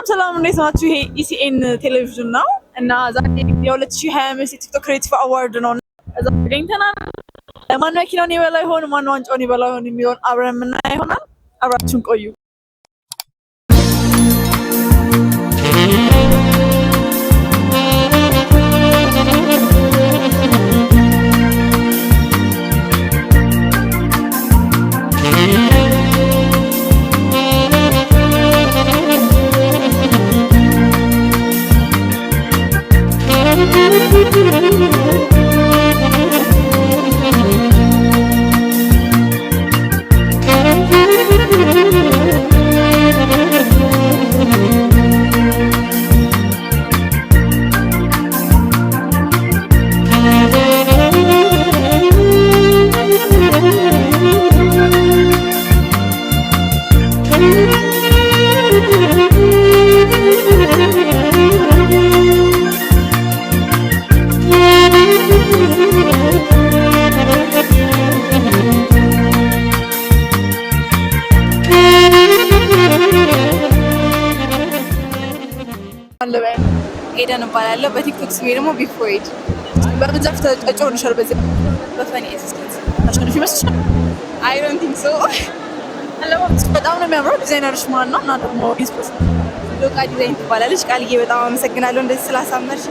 ሰላም እንዴት ናችሁ? ይሄ ኢሲኤን ቴሌቪዥን ነው እና ዛሬ የ2025 የቲክቶክ ክሬቲቭ አዋርድ ነው። እዛ ተገኝተናል። ማን መኪናውን ይበላ ይሆን፣ ማን ዋንጫውን ይበላ ይሆን የሚሆን አብረን የምናየው ይሆናል። አብራችሁን ቆዩ። ኤደን እባላለሁ። በቲክቶክ ስሜ ደግሞ ቢፎይድ። በምን ዘርፍ ተጫውተሻል? በዚህ በፈኒ አሲስታንት አሸንፍ ይመስልሻል? አይ ዶንት ቲንክ ሶ። አለባበስሽ በጣም ነው የሚያምረው። ዲዛይነርሽ ማን ነው? እና ደግሞ ኢንስፒሬሽን ሎቃ ዲዛይን ትባላለች። ቃልዬ በጣም አመሰግናለሁ እንደዚህ ስላሳመርሽ።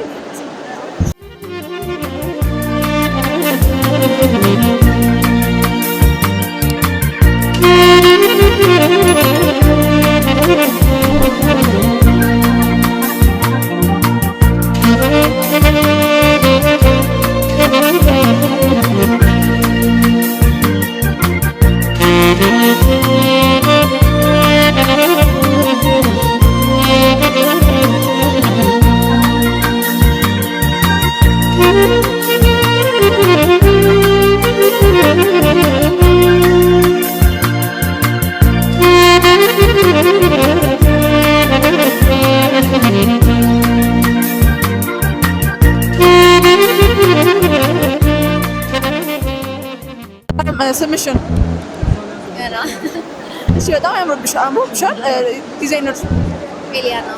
ስምሽን ገና እሺ፣ በጣም ያምርብሻል። ዲዛይነር ኤሊያና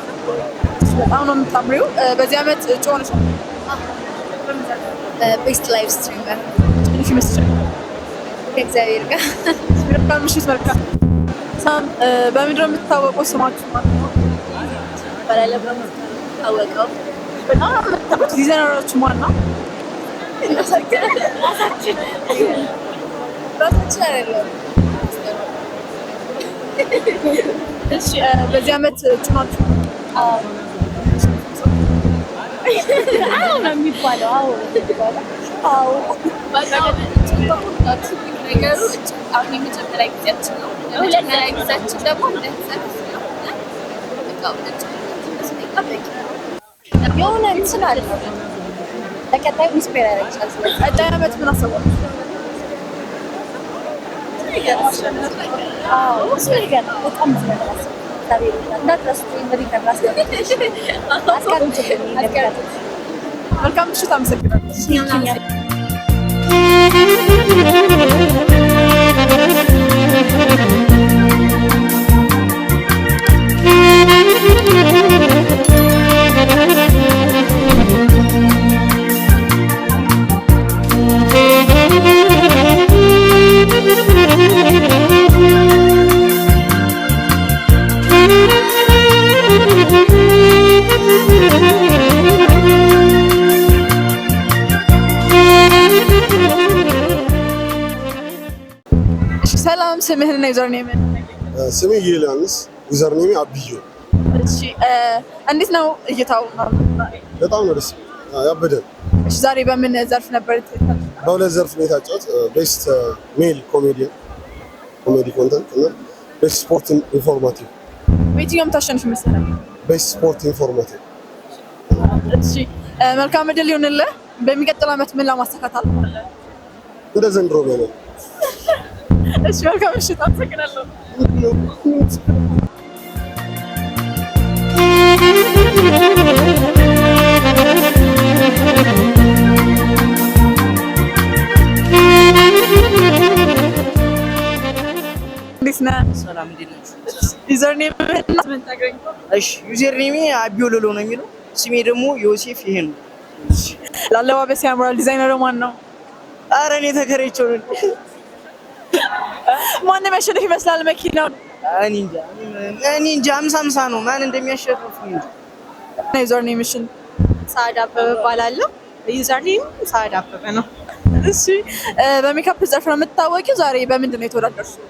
በጣም ነው የምታምሪው። በዚህ ዓመት እጩ ሆነሻል። ቤስት ላይቭ ስትሪመር ትንሽ ይመስልሻል? ከእግዚአብሔር ጋር መልካም ምሽት። መልካም ሳም በምንድን ነው የምትታወቀው? ስማችሁ ማለት ነው? ታወቀው በጣም የምታውቁት ዲዛይነራችሁ ማን ነው? ራሳችን አይደለም። እሺ፣ በዚህ ዓመት እጩ ናችሁ? አዎ ነው የሚባለው። አዎ ነገሩ አሁን የመጀመሪያ ጊዜያችን ነው። የመጀመሪያ ጊዜያችን ደግሞ የሆነ እንትን አለ። ለቀጣዩ ኢንስፓየር ያደርግሻል። ስለዚህ ቀጣይ ዓመት ምን አሰባችሁ? እሱ ነገር በጣም ብዙ ነገር አስባለሁ። እንዳትረሱት እንግዲህ ከራስ መልካም ምሽት። አመሰግናለሁ። ሰላም፣ ስምህንና ዩዘር ኔምን? ስሜ ዮሐንስ፣ ዩዘር ኔሜ አብዮ። እሺ፣ እንዴት ነው እይታው? በጣም ነው ደስ ያበደ። እሺ፣ ዛሬ በምን ዘርፍ ነበር? በሁለት ዘርፍ ነው የታጨሁት። ቤስት ሜል ኮሜዲ ኮንተንት እና ቤስት ስፖርት ኢንፎርማቲቭ። የትኛውም ታሸንፍ መሰለኝ? ቤስት ስፖርት ኢንፎርማቲቭ። እሺ፣ መልካም ዕድል ይሁንልህ። በሚቀጥለው ዓመት ምን ለማሳካት አልፈለግም? እንደ ዘንድሮ ነው። እሺ፣ መልካም ምሽት። አመሰግናለሁ። እንዴት ነህ? ሰላም እንዴት ነሽ? ዩዘር ኔም ምን ታገኝ? እሺ ዩዘር ኔሜ አቢዮሎሎ ነው የሚለው። ስሜ ደግሞ ዮሴፍ ይሄ ነው። ለአለባበስ ያምራል። ዲዛይነሩ ማን ነው? ኧረ እኔ ተከራይቼው ነው። ማን የሚያሸንፍ ይመስላል መኪናው? እኔ እንጃ 50-50 ነው። ማን እንደሚያሸንፍ እንጂ። ዩዘር ኔምሽን? ሰዓዳ አበበ እባላለሁ። ዩዘር ኔም ሰዓዳ አበበ ነው። እሺ በሜካፕ ዘርፍ ነው የምትታወቂው። ዛሬ በምንድን ነው የተወዳደርሽው?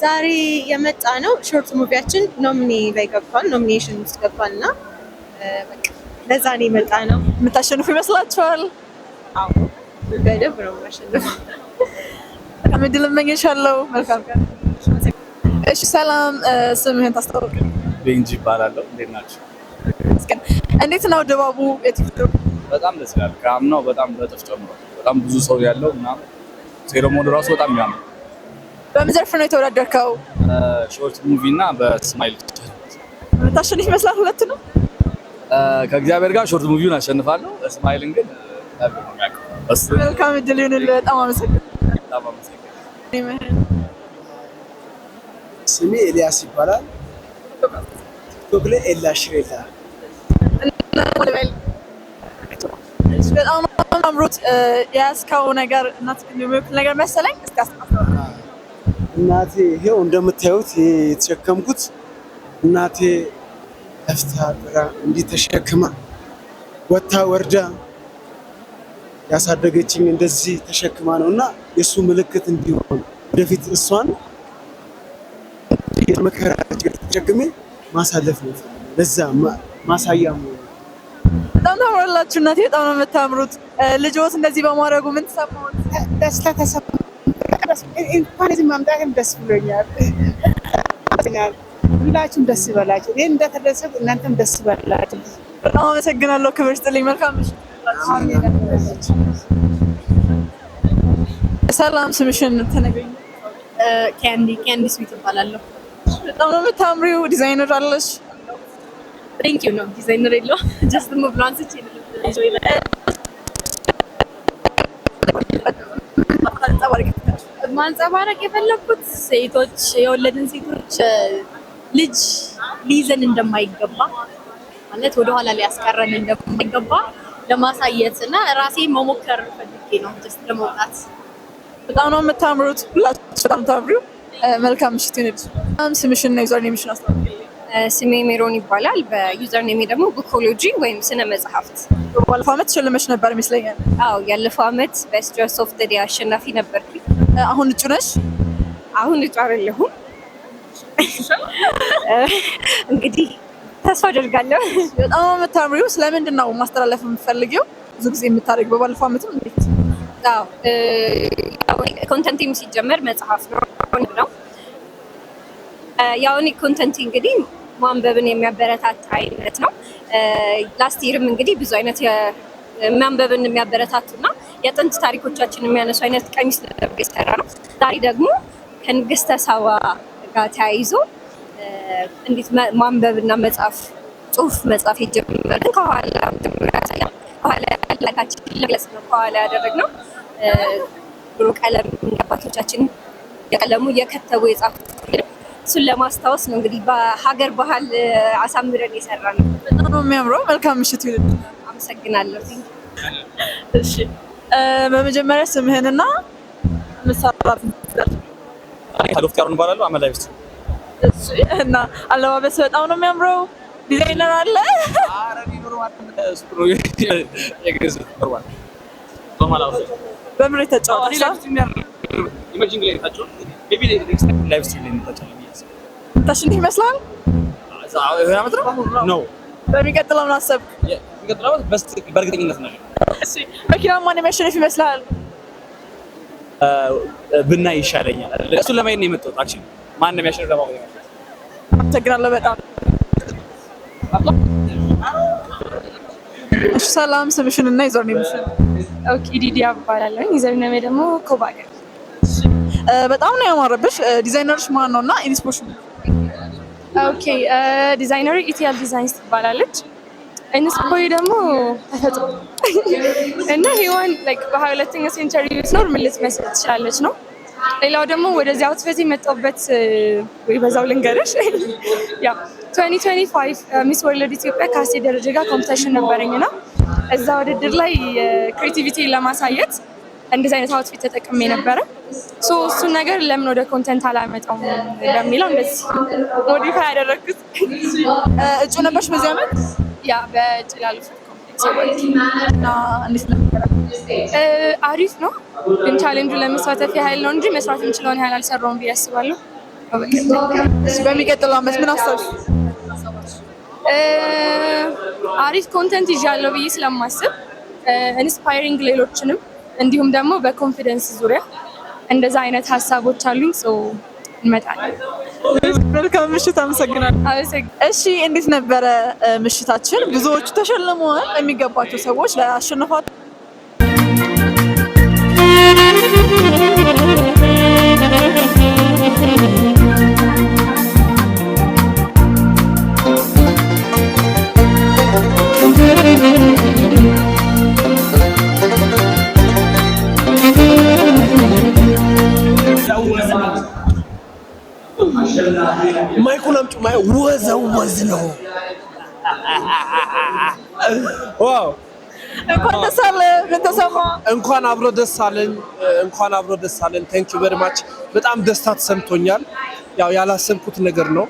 ዛሬ የመጣ ነው ሾርት ሙቪያችን ኖሚኔ ላይ ገብቷል፣ ኖሚኔሽን ውስጥ ገብቷል እና በቃ ለዛ ነው የመጣ ነው። የምታሸንፉ ይመስላችኋል? አዎ በደንብ ነው የማሸንፈው። መልካም ዕድል እመኝልሻለሁ። መልካም ቀን። እሺ ሰላም፣ ስምህን ታስተዋውቅ? ቤንጂ ይባላለሁ። እንዴት ናችሁ? እንዴት ነው ድባቡ? የቲክቶክ በጣም ደስ ይላል። ከአምናው በጣም በጥፍ ጨምሯል። በጣም ብዙ ሰው ያለው ምናምን ሴሬሞኒ ራሱ በጣም የሚያምር። በምን ዘርፍ ነው የተወዳደርከው? ሾርት ሙቪ እና በስማይል የምታሸንፍ ይመስላል? ሁለት ነው። ከእግዚአብሔር ጋር ሾርት ሙቪውን አሸንፋለሁ። ስማይልን ግን እግዚአብሔር ነው የሚያውቀው። መልካም ዕድል ይሁንልህ። በጣም አመሰግናለሁ። በጣም አመሰግናለሁ። ስሜ ኤልያስ ይባላል። ቲክቶክ ላይ ኤላ ሽሬታ። በጣም አምሮት የያዝከው ነገር እናትህን የሚወክል ነገር መሰለኝ። እስኪ አስተካክለው። እናቴ ይሄው እንደምታዩት የተሸከምኩት እናቴ ለፍታ ጥራ እንዲህ ተሸክማ ወታ ወርዳ ያሳደገችኝ እንደዚህ ተሸክማ ነው እና የእሱ ምልክት እንዲሆን ወደፊት እሷን የመከራ ተሸክሜ ማሳለፍ ነው። ለዛ ማሳያ ነው። በጣም ታምራላችሁ እናቴ፣ በጣም ነው የምታምሩት። ልጆት እንደዚህ በማድረጉ ምን ተሰማዎት? ደስታ ተሰማኝ። እንኳን እዚህ ማምጣትም ደስ ብሎኛል። ሁላችሁም ደስ ይበላችሁ። እኔ እንደተደሰትኩ እናንተም ደስ ይበላችሁ። በጣም አመሰግናለሁ። ክብር ስጥልኝ። መልካም ምሽት። ሰላም፣ ስምሽን ተነግሪኝ? ካንዲ ስዊት እባላለሁ። በጣም ነው የምታምሪው። ዲዛይነር አለሽ? ቴንክ ዩ ነው ዲዛይነር የለው ጀስት ሙቭ ላንስ ማንጸባረቅ የፈለኩት ሴቶች የወለድን ሴቶች ልጅ ሊይዘን እንደማይገባ ማለት ወደኋላ ሊያስቀረን እንደማይገባ ለማሳየት እና ራሴ መሞከር ፈልጌ ነው ጀስት ለመውጣት። በጣም ነው የምታምሩት። ሁላችሁ በጣም ታምሪው። መልካም ምሽት ይሁንልሽ። ስምሽን እና ዩዘር ኔምሽን አስተዋውቂ? ስሜ ሜሮን ይባላል። በዩዘር ኔሜ ደግሞ ቡኮሎጂ ወይም ስነ መጽሐፍት። ባለፈው ዓመት ተሸልመሽ ነበር ይመስለኛል። አዎ ያለፈው ዓመት ቤስት ድሬስ ኦፍ ዘ ዴይ አሸናፊ ነበርኩኝ። አሁን እጩ ነሽ? አሁን እጩ አይደለሁም እንግዲህ ተስፋ አደርጋለሁ። በጣም የምታምሪው። ስለምንድን ነው ማስተላለፍ የምትፈልጊው? ብዙ ጊዜ የምታደርጊው በባለፈው ዓመትም እንዴት? አዎ ኮንተንቲም ሲጀመር መጽሐፍ ነው። ያው እኔ ኮንተንት እንግዲህ ማንበብን የሚያበረታታ አይነት ነው። ላስት ይርም እንግዲህ ብዙ አይነት ማንበብን የሚያበረታቱና የጥንት ታሪኮቻችን የሚያነሱ አይነት ቀሚስ ነበር የሰራ ነው። ዛሬ ደግሞ ከንግስተ ሳባ ጋር ተያይዞ እንዴት ማንበብና መጻፍ ጽሁፍ መጻፍ የጀመርን ከኋላ ያሳያል። ከኋላ ያላካችን ለግለጽ ነው ከኋላ ያደረግነው ብሩ ቀለም አባቶቻችን የቀለሙ እየከተቡ የጻፉልን እሱን ለማስታወስ ነው። እንግዲህ በሀገር ባህል አሳምረን የሰራ ነው። በጣም ነው የሚያምረው። መልካም ምሽት ይሁንልሽ። አመሰግናለሁ። እሺ በመጀመሪያ ስምህንና ምሳራት ዶክተር ያሩን እባላለሁ። አመላይ ብቻ እሺ። እና አለባበስ በጣም ነው የሚያምረው። ዲዛይነር አለ? አረ ዲኖር ማለት ሱፕሮ የግዝ ኖርማል ኖርማል በምን ተጫወተሽ? ኢሜጂንግ ላይ ታጫው ሜቢ ኔክስት ላይቭ ስትሪም ላይ ታጫው ታሽንት ይመስላል። ይሄ አመት ነው። በሚቀጥለው ምን አሰብክ? የሚቀጥለው በስት በእርግጠኝነት ነው። እሺ መኪና ማን የሚያሸንፍ ይመስላል? ብናይ ይሻለኛል። እሱን ለማየት ነው የመጣሁት። አክቹሊ ማን ነው የሚያሸንፍ ለማወቅ ነው። አመሰግናለሁ በጣም። እሺ ሰላም፣ ስምሽን እና ዩዘር ኔምሽን? ኦኬ ዲዲያ እባላለሁ። ዩዘር ኔሜ ደግሞ ኮባገ። በጣም ነው ያማረብሽ። ዲዛይነርሽ ማን ነው እና ኢንስፒሬሽን? ኦኬ ዲዛይነሩ ኢቲኤል ዲዛይንስ ትባላለች። ኢንስፒሬ ደግሞ ተፈጥሮ እና ሔዋን ላይክ በ22ኛው ሴንቸሪ ኖር ምን ልትመስል ትችላለች ነው ሌላው ደግሞ ወደዚህ አውትፊት የመጣሁበት ወይ በዛው ልንገርሽ ያ 2025 ሚስ ወርልድ ኢትዮጵያ ከሴት ደረጃ ጋር ኮምፒቲሽን ነበረኝና እዛ ውድድር ላይ ክሬቲቪቲ ለማሳየት እንደዚህ አይነት አውትፊት ተጠቅሜ ነበረ። እሱ ነገር ለምን ወደ ኮንተንት አላመጣውም በሚለው እንደዚህ ሞዲፋይ ያደረኩት። እጩ ነበርሽ በዚህ ዓመት? ያ በጭላሉ አሪፍ ነው፣ ግን ቻሌንጁ ለመሳተፍ ያህል ነው እንጂ መስራት የምችለውን ያህል አልሰራውም ብዬ አስባለሁ። በሚቀጥለው ዓመት ምን አሰብሽ? አሪፍ ኮንተንት ይዣለሁ ብዬ ስለማስብ ኢንስፓይሪንግ ሌሎችንም እንዲሁም ደግሞ በኮንፊደንስ ዙሪያ እንደዛ አይነት ሀሳቦች አሉኝ። እንመጣለን። መልካም ምሽት። አመሰግናለሁ። እሺ፣ እንዴት ነበረ ምሽታችን? ብዙዎቹ ተሸልመዋል። የሚገባቸው ሰዎች ለአሸናፊዎች ማይኩን አምጪ። ወዝ ነው። ዋው! እንኳን ደስ አለ። ምን ተሰማ? እንኳን አብሮ ደስ አለን። ታንክ ዩ ቬሪ ማች። በጣም ደስታ ተሰምቶኛል። ያው ያላሰብኩት ነገር ነው።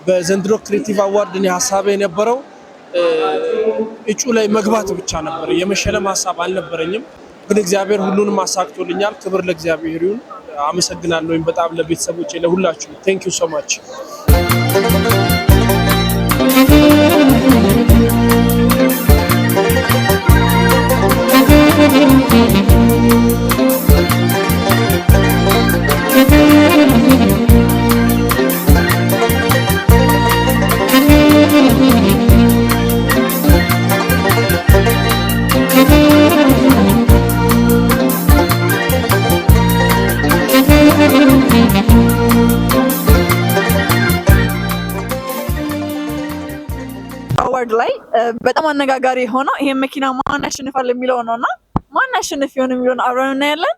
በዘንድሮ ክሬቲቭ አዋርድ እኔ ሀሳቤ የነበረው እጩ ላይ መግባት ብቻ ነበር። የመሸለም ሀሳብ አልነበረኝም። ግን እግዚአብሔር ሁሉንም አሳክቶልኛል። ክብር ለእግዚአብሔር ይሁን። አመሰግናለሁ በጣም ለቤተሰቦቼ ለሁላችሁ። ታንክ ዩ ሶ ማች። አዋርድ ላይ በጣም አነጋጋሪ የሆነው ይሄን መኪና ማን ያሸንፋል የሚለው ነውና ማን ያሸንፍ ይሆን የሚለውን አብረን እናያለን።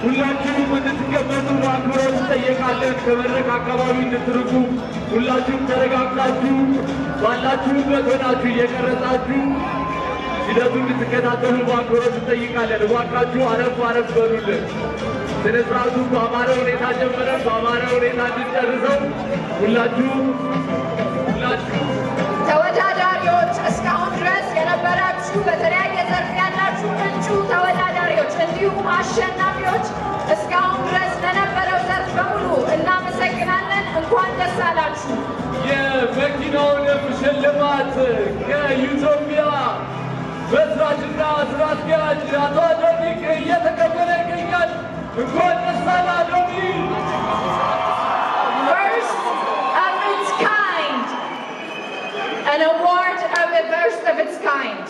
ሁላችሁም እንድትቀመጡ በአክብሮት እንጠይቃለን። ከመድረክ አካባቢ እንድትርቁ ሁላችሁም ተረጋግታችሁ ባላችሁበት ሆናችሁ እየቀረጻችሁ ሂደቱን እንድትከታተሉ በአክብሮት እንጠይቃለን። እባካችሁ አረፍ አረፍ በሉልን። ስነ ስርዓቱ በአማረ ሁኔታ ጀምረን በአማረ ሁኔታ እንድንጨርሰው ሁላችሁ ተወዳዳሪዎች እስካሁን ድረስ የነበራችሁ በተለያየ ዘርፍ ያላችሁ እጩ ተወዳዳሪዎች እንዲሁም አሸናፊዎች እስካሁን ድረስ ለነበረው ዘርፍ በሙሉ እናመሰግናለን። እንኳን ደስ አላችሁ። የመኪናውንም ሽልማት ከኢትዮጵያ መስራችና ስራ አስኪያጅ አቶ ዶሚክ እየተቀበለ ይገኛል። እንኳን ደስ አለ ዶሚክ። An award of the first of its kind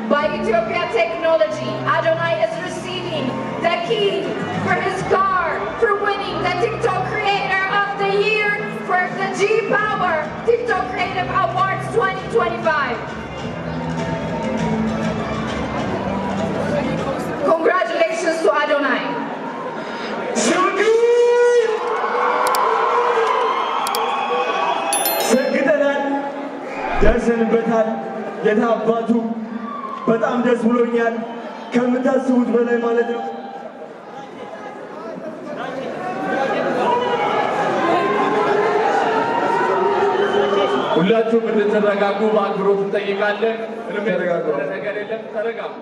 by Ethiopia Technology. Adonai is receiving the key for his car for winning the TikTok Creator of the Year for the G-Power TikTok Creative Awards 2025. Congratulations to Adonai. ደርሰንበታል። የታባቱ በጣም ደስ ብሎኛል፣ ከምታስቡት በላይ ማለት ነው። ሁላችሁም እንድትረጋጉ በአክብሮት እንጠይቃለን። ምንም ነገር የለም። ተረጋጉ።